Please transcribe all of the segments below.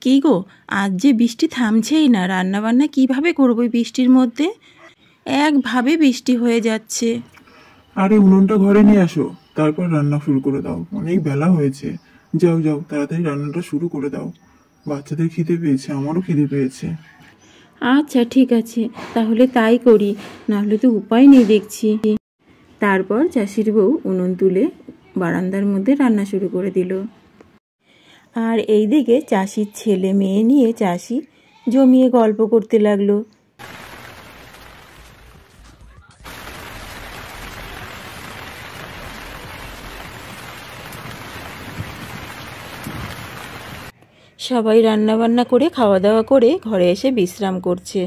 কী গো, আজ যে বৃষ্টি থামছেই না, রান্নাবান্না কিভাবে করবো এই বৃষ্টির মধ্যে? একভাবে বৃষ্টি হয়ে যাচ্ছে। আরে উনুনটা ঘরে নিয়ে আসো, তারপর রান্না শুরু করে দাও। অনেক বেলা হয়েছে। যাও যাও, তাড়াতাড়ি রান্নাটা শুরু করে দাও। বাচ্চাদের খিদে পেয়েছে, আমারও খিদে পেয়েছে। আচ্ছা ঠিক আছে, তাহলে তাই করি, নাহলে তো উপায় নেই দেখছি। তারপর চাষির বউ উনুন তুলে বারান্দার মধ্যে রান্না শুরু করে দিল। আর এইদিকে চাষির ছেলে মেয়ে নিয়ে চাষি জমিয়ে গল্প করতে লাগলো। সবাই রান্নাবান্না করে খাওয়া দাওয়া করে ঘরে এসে বিশ্রাম করছে।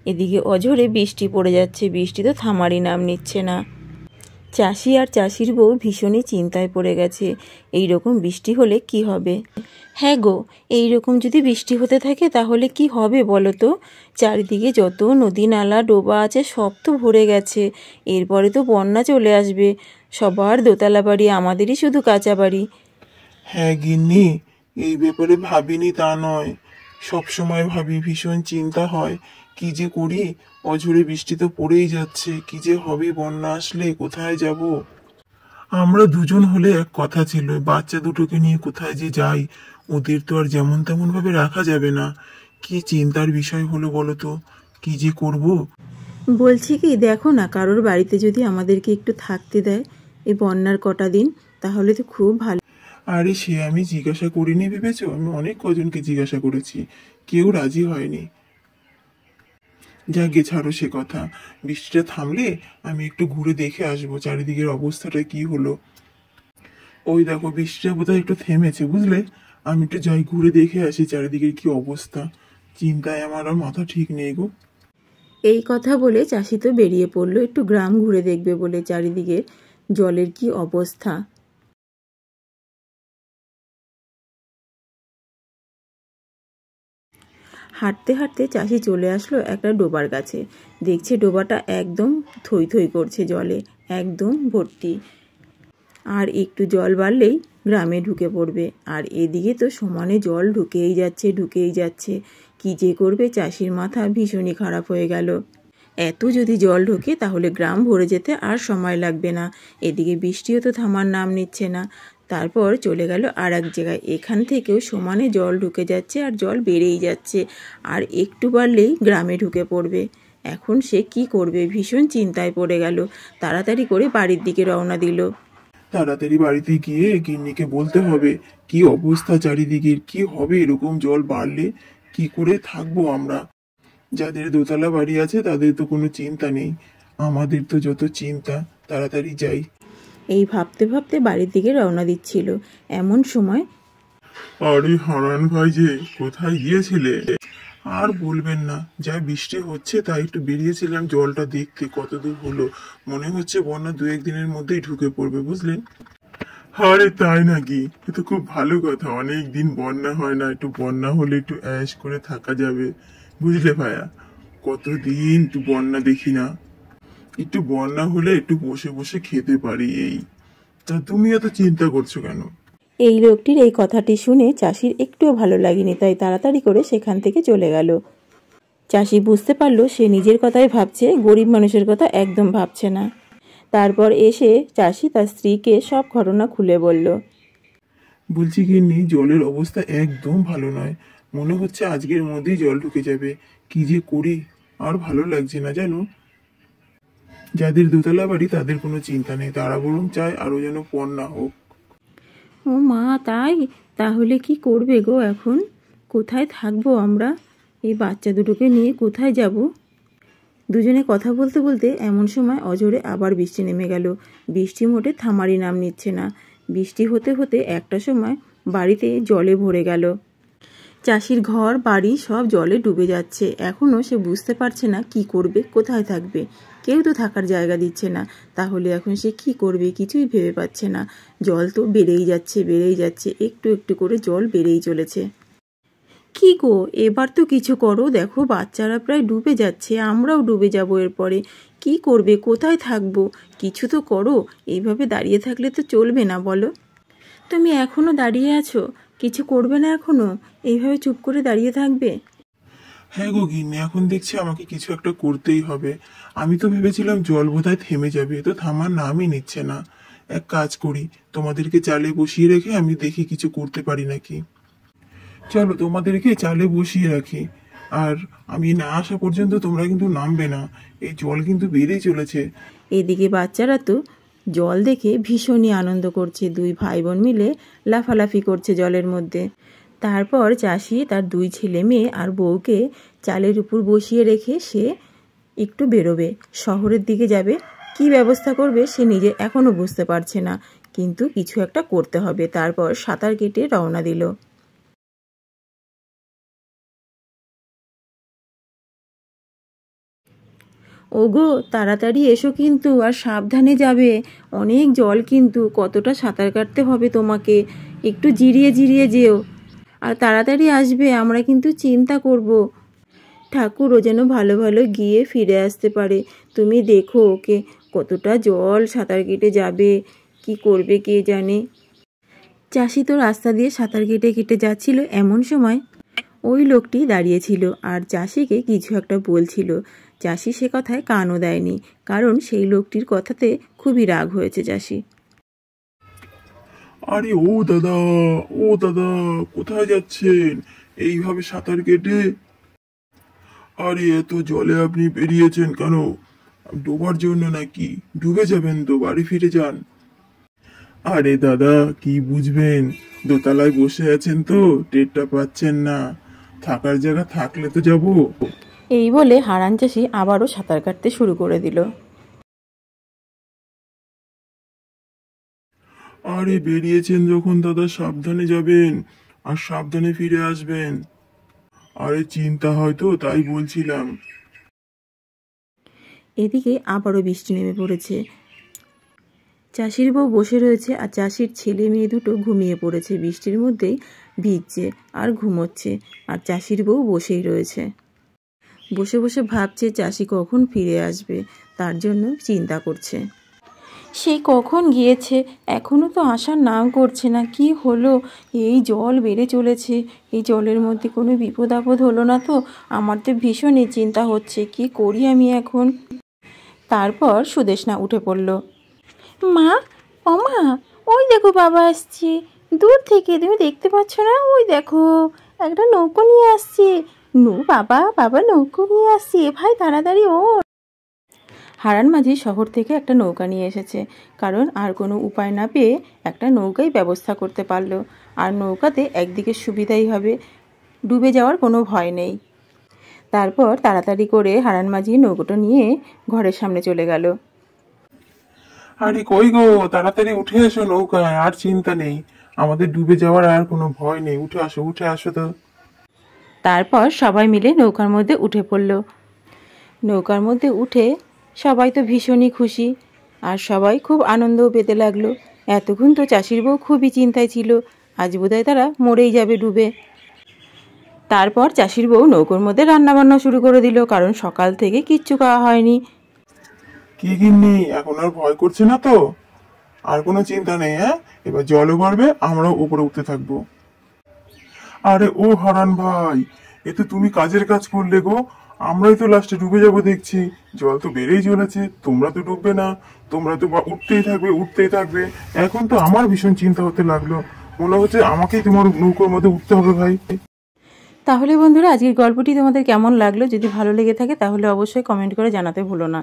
এদিকে অঝোরে বৃষ্টি পড়ে যাচ্ছে, বৃষ্টি তো থামারই নাম নিচ্ছে না। চাষি আর চাষির বউ ভীষণই চিন্তায় পড়ে গেছে। এই রকম বৃষ্টি হলে কি হবে? হ্যাঁ গো, এই রকম যদি বৃষ্টি হতে থাকে তাহলে কি হবে বলো তো? চারিদিকে যত নদী নালা ডোবা আছে সব তো ভরে গেছে। এরপরে তো বন্যা চলে আসবে। সবার দোতলা বাড়ি, আমাদেরই শুধু কাঁচা বাড়ি। হ্যাঁ গিন্নি, এই ব্যাপারে ভাবিনি তা নয়, সব সময় ভাবি, ভীষণ চিন্তা হয়। কি যে করি, অঝোরে বৃষ্টি তো পড়েই যাচ্ছে। কি যে হবে, বন্যা আসলে কোথায় যাব? আমরা দুজন হলে এক কথা ছিল, বাচ্চা দুটোকে নিয়ে কোথায় যে যাই। ওদের তো আর যেমন তেমন ভাবে রাখা যাবে না। কি চিন্তার বিষয় হলো বলো তো, কি যে করব। বলছি কি, দেখো না কারোর বাড়িতে যদি আমাদেরকে একটু থাকতে দেয় এই বন্যার কটা দিন, তাহলে তো খুব ভালো। আরে সে আমি জিজ্ঞাসা করিনি ভেবেছো? আমি অনেক কজনকে জিজ্ঞাসা করেছি, কেউ রাজি হয়নি। যাকে ছাড়ো সে কথা। বৃষ্টিটা থামলে আমি একটু ঘুরে দেখে আসবো চারিদিকের অবস্থাটা কি হলো। ওই দেখো, বৃষ্টিটা বোধহয় একটু থেমেছে, বুঝলে? আমি একটু যাই, ঘুরে দেখে আসি চারিদিকের কি অবস্থা। চিন্তায় আমার আর মাথা ঠিক নেই গো। এই কথা বলে চাষি তো বেরিয়ে পড়লো একটু গ্রাম ঘুরে দেখবে বলে, চারিদিকে জলের কি অবস্থা। হাঁটতে হাঁটতে চাষি চলে আসলো একটা ডোবার কাছে। দেখছে ডোবাটা একদম থই থই করছে, জলে একদম ভর্তি। আর একটু জল বাড়লেই গ্রামে ঢুকে পড়বে। আর এদিকে তো সমানে জল ঢুকেই যাচ্ছে ঢুকেই যাচ্ছে। কি যে করবে, চাষির মাথা ভীষণই খারাপ হয়ে গেল। এত যদি জল ঢোকে তাহলে গ্রাম ভরে যেতে আর সময় লাগবে না। এদিকে বৃষ্টিও তো থামার নাম নিচ্ছে না। তারপর চলে গেল আর এক জায়গায়। এখান থেকেও সমানে জল ঢুকে যাচ্ছে আর জল বেড়েই যাচ্ছে। আর একটু বাড়লেই গ্রামে ঢুকে পড়বে। এখন সে কি করবে, ভীষণ চিন্তায় পড়ে গেল। তাড়াতাড়ি করে বাড়ির দিকে রওনা দিল। তাড়াতাড়ি বাড়িতে গিয়ে গিন্নিকে বলতে হবে কি অবস্থা চারিদিকের, কি হবে এরকম জল বাড়লে, কি করে থাকবো আমরা। যাদের দোতলা বাড়ি আছে তাদের তো কোনো চিন্তা নেই, আমাদের তো যত চিন্তা। তাড়াতাড়ি যাই। এই ভাবতে ভাবতে বাড়ির দিকে রওনা দিচ্ছিল, এমন সময় আরে হারান ভাই যে, কোথায় গিয়েছিলে? আর বলবেন না, যা বৃষ্টি হচ্ছে তাই একটু বেরিয়েছিলাম জলটা দেখতে কত দূর হলো। মনে হচ্ছে বন্যা দু একদিনের মধ্যেই ঢুকে পড়বে, বুঝলেন? আরে তাই নাকি? এ তো খুব ভালো কথা, অনেক দিন বন্যা হয় না, একটু বন্যা হলে একটু অ্যাশ করে থাকা যাবে, বুঝলে ভাইয়া? কতদিন একটু বন্যা দেখি না। একটু বন্যা হলে একটু বসে বসে খেতে পারি এই। তা তুমি এত চিন্তা করছো কেন? এই লোকটির এই কথাটি শুনে চাষির একটুও ভালো লাগেনি, তাই তাড়াতাড়ি করে সেখান থেকে চলে গেল। চাষি বুঝতে পারলো সে নিজের কথাই ভাবছে, গরিব মানুষের কথা একদম ভাবছে না। তারপর এসে চাষি তার স্ত্রীকে সব ঘটনা খুলে বলল। বলছি গিন্নি, জলের অবস্থা একদম ভালো নয়। মনে হচ্ছে আজকের মধ্যেই জল ঢুকে যাবে। কি যে করি, আর ভালো লাগছে না জানো। যাদের দোতলা বাড়ি তাদের কোনো চিন্তা নেই, তারা বরং চায় আরো যেন বন্যা হোক। ও মা, তাই? তাহলে কি করবে গো এখন? কোথায় থাকবো আমরা? এই বাচ্চা দুটোকে নিয়ে কোথায় যাব? দুজনে কথা বলতে বলতে এমন সময় অঝোরে আবার বৃষ্টি নেমে গেল। বৃষ্টি মোটে থামারই নাম নিচ্ছে না। বৃষ্টি হতে হতে একটা সময় বাড়িতে জলে ভরে গেল। চাষির ঘর বাড়ি সব জলে ডুবে যাচ্ছে। এখনও সে বুঝতে পারছে না কি করবে, কোথায় থাকবে। কেউ তো থাকার জায়গা দিচ্ছে না। তাহলে এখন সে কি করবে, কিছুই ভেবে পাচ্ছে না। জল তো বেড়েই যাচ্ছে বেড়েই যাচ্ছে, একটু একটু করে জল বেড়েই চলেছে। কি গো, এবার তো কিছু করো, দেখো বাচ্চারা প্রায় ডুবে যাচ্ছে, আমরাও ডুবে যাব এরপরে। কি করবে, কোথায় থাকবো? কিছু তো করো। এইভাবে দাঁড়িয়ে থাকলে তো চলবে না, বলো। তুমি এখনো দাঁড়িয়ে আছো? কিছু করবে না এখনো? এইভাবে চুপ করে দাঁড়িয়ে থাকবে? হ্যাঁ গো গিন্নি, এখন দেখছি আমাকে কিছু একটা করতেই হবে। আমি তো ভেবেছিলাম জল বোধহয় থেমে যাবে, তো থামার নামই নিচ্ছে না। এক কাজ করি, তোমাদেরকে চালে বসিয়ে রেখে আমি দেখি কিছু করতে পারি নাকি। চলো তোমাদেরকে চালে বসিয়ে রাখি, আর আমি না আসা পর্যন্ত তোমরা কিন্তু নামবে না। এই জল কিন্তু বেড়েই চলেছে। এদিকে বাচ্চারা তো জল দেখে ভীষণই আনন্দ করছে, দুই ভাই বোন মিলে লাফালাফি করছে জলের মধ্যে। তারপর চাষি তার দুই ছেলে মেয়ে আর বউকে চালের উপর বসিয়ে রেখে সে একটু বেরোবে, শহরের দিকে যাবে। কি ব্যবস্থা করবে সে নিজে এখনও বুঝতে পারছে না, কিন্তু কিছু একটা করতে হবে। তারপর সাঁতার কেটে রওনা দিল। ওগো, তাড়াতাড়ি এসো কিন্তু, আর সাবধানে যাবে, অনেক জল কিন্তু, কতটা সাঁতার কাটতে হবে তোমাকে, একটু জিরিয়ে জিরিয়ে যেও, আর তাড়াতাড়ি আসবে, আমরা কিন্তু চিন্তা করব। ঠাকুরও যেন ভালো ভালো গিয়ে ফিরে আসতে পারে। তুমি দেখো ওকে, কতটা জল সাঁতার কেটে যাবে, কি করবে কে জানে। চাষি তো রাস্তা দিয়ে সাঁতার কেটে কেটে যাচ্ছিল, এমন সময় ওই লোকটি দাঁড়িয়েছিল আর চাষিকে কিছু একটা বলছিল। চাষি সে কথায় কানও দেয়নি, কারণ সেই লোকটির কথাতে খুবই রাগ হয়েছে চাষি। আরে ও দাদা, ও দাদা, কোথায় যাচ্ছেন এইভাবে সাঁতার কেটে? আরে এত জলে আপনি বেরিয়েছেন কেন? ডোবার জন্য নাকি? ডুবে যাবেন তো, বাড়ি ফিরে যান। আরে দাদা, কি বুঝবেন, দোতলায় বসে আছেন তো টেরটা পাচ্ছেন না, থাকার জায়গা থাকলে তো যাবো। এই বলে হারান চাষি আবারও সাঁতার কাটতে শুরু করে দিল। আরে বেরিয়েছেন যখন দাদা, সাবধানে যাবেন আর সাবধানে ফিরে আসবেন। আরে চিন্তা হয়তো, তাই বলছিলাম। এদিকে আবারও বৃষ্টি নেমে পড়েছে। চাষির বউ বসে রয়েছে আর চাষির ছেলে মেয়ে দুটো ঘুমিয়ে পড়েছে, বৃষ্টির মধ্যেই ভিজছে আর ঘুমোচ্ছে, আর চাষির বউ বসেই রয়েছে। বসে বসে ভাবছে চাষি কখন ফিরে আসবে, তার জন্য চিন্তা করছে। সেই কখন গিয়েছে, এখনও তো আসার নাম করছে না। কি হলো, এই জল বেড়ে চলেছে, এই জলের মধ্যে কোনো বিপদ আপদ হলো না তো? আমার তো ভীষণই চিন্তা হচ্ছে, কি করি আমি এখন। তারপর সুদেষ্ণা উঠে পড়ল। মা, ও মা, ওই দেখো বাবা আসছে দূর থেকে, তুমি দেখতে পাচ্ছ না? ওই দেখো একটা নৌকো নিয়ে আসছে। বাবা, বাবা নৌকো নিয়ে আসছে, ভাই তাড়াতাড়ি ও। হারান মাঝি শহর থেকে একটা নৌকা নিয়ে এসেছে, কারণ আর কোনো উপায় না পেয়ে একটা নৌকাই ব্যবস্থা করতে পারলো। আর নৌকাতে একদিকে সুবিধাই হবে, ডুবে যাওয়ার কোনো ভয় নেই। তারপর তাড়াতাড়ি করে হারান মাঝি নৌকোটা নিয়ে ঘরের সামনে চলে গেল। আরে কই গো, তাড়াতাড়ি উঠে এসো নৌকায়, আর চিন্তা নেই, আমাদের ডুবে যাওয়ার আর কোনো ভয় নেই, উঠে আসো, উঠে আসো তো। তারপর সবাই মিলে নৌকার মধ্যে উঠে পড়ল। নৌকার মধ্যে উঠে সবাই তো ভীষণই খুশি, আর সবাই খুব আনন্দও পেতে লাগলো। এতক্ষণ তো চাষির বউ খুবই চিন্তায় ছিল, আজ বোধহয় তারা মরেই যাবে ডুবে। তারপর চাষির বউ নৌকোর মধ্যে রান্নাবান্না শুরু করে দিল, কারণ সকাল থেকে কিচ্ছু খাওয়া হয়নি। কি গিন্নি, এখন আর ভয় করছে না তো? আর কোনো চিন্তা নেই, হ্যাঁ? এবার জলও বাড়বে, আমরাও উপরে উঠতে থাকবো। আরে ও হারান ভাই, এ তো তুমি কাজের কাজ করলে গো, আমরাই তো লাস্টে ডুবে যাবো দেখছি। জল তো বেড়েই চলেছে, তোমরা তো ডুববে না, তোমরা তো উঠতেই থাকবে, উঠতেই থাকবে। এখন তো আমার ভীষণ চিন্তা হতে লাগলো, মনে হচ্ছে আমাকেই তোমার নৌকোর মধ্যে উঠতে হবে ভাই। তাহলে বন্ধুরা, আজকের গল্পটি তোমাদের কেমন লাগলো? যদি ভালো লেগে থাকে তাহলে অবশ্যই কমেন্ট করে জানাতে ভুলো না।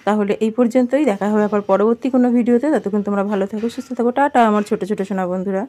তাহলে এই পর্যন্তই, দেখা হবে আবার পরবর্তী কোনো ভিডিওতে। ততক্ষণ তোমরা ভালো থাকো, সুস্থ থাকো, টাটা আমার ছোট ছোট সোনা বন্ধুরা।